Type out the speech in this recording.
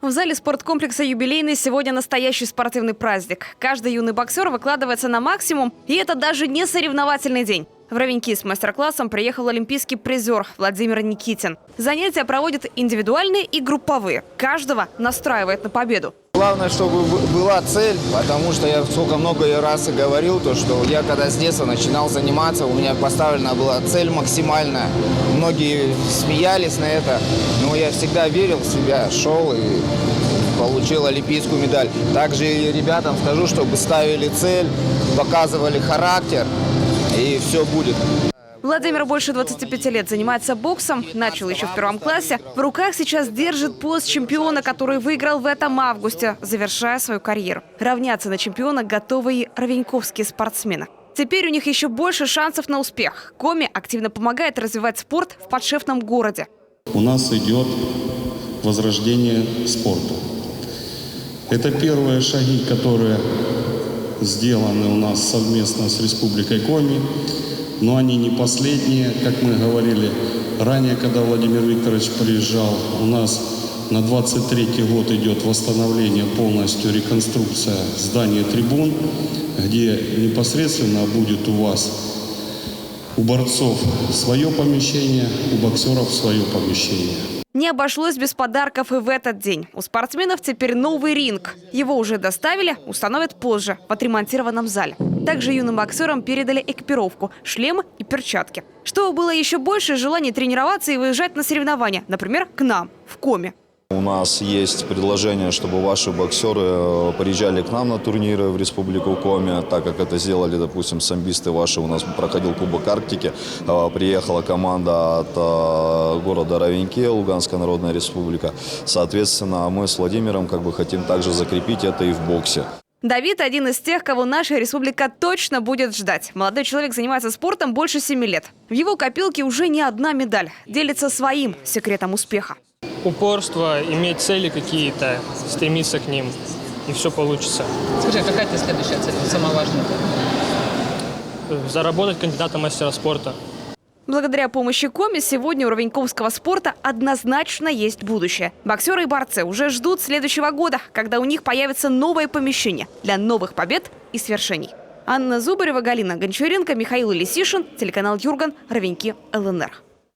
В зале спорткомплекса «Юбилейный» сегодня настоящий спортивный праздник. Каждый юный боксер выкладывается на максимум, и это даже не соревновательный день. В Ровеньки с мастер-классом приехал олимпийский призер Владимир Никитин. Занятия проводят индивидуальные и групповые. Каждого настраивает на победу. Главное, чтобы была цель, потому что я много раз и говорил, что я когда с детства начинал заниматься, у меня поставлена была цель максимальная. Многие смеялись на это, но я всегда верил в себя, шел и получил олимпийскую медаль. Также и ребятам скажу, чтобы ставили цель, показывали характер, и все будет. Владимир больше 25 лет занимается боксом, начал еще в 1 классе. В руках сейчас держит пост чемпиона, который выиграл в этом августе, завершая свою карьеру. Равняться на чемпиона готовы и ровеньковские спортсмены. Теперь у них еще больше шансов на успех. Коми активно помогает развивать спорт в подшефном городе. У нас идет возрождение спорта. Это первые шаги, которые сделаны у нас совместно с Республикой Коми. Но они не последние, как мы говорили ранее, когда Владимир Викторович приезжал. У нас на 23-й год идет восстановление, полностью реконструкция здания трибун, где непосредственно будет у вас, у борцов свое помещение, у боксеров свое помещение. Не обошлось без подарков и в этот день. У спортсменов теперь новый ринг. Его уже доставили, установят позже в отремонтированном зале. Также юным боксерам передали экипировку, шлемы и перчатки. Чтобы было еще больше желания тренироваться и выезжать на соревнования, например, к нам, в Коми. У нас есть предложение, чтобы ваши боксеры приезжали к нам на турниры в Республику Коми, так как это сделали, допустим, самбисты ваши. У нас проходил Кубок Арктики, приехала команда от города Ровеньки, Луганская Народная Республика. Соответственно, мы с Владимиром хотим также закрепить это и в боксе. Давид – один из тех, кого наша республика точно будет ждать. Молодой человек занимается спортом больше 7 лет. В его копилке уже не одна медаль. Делится своим секретом успеха. Упорство, иметь цели какие-то, стремиться к ним, и все получится. Скажи, а какая ты следующая цель, самая важная? Заработать кандидата мастера спорта. Благодаря помощи Коми сегодня у ровеньковского спорта однозначно есть будущее. Боксеры и борцы уже ждут следующего года, когда у них появится новое помещение для новых побед и свершений. Анна Зубарева, Галина Гончаренко, Михаил Лисишин, телеканал Юрган, Ровеньки, ЛНР.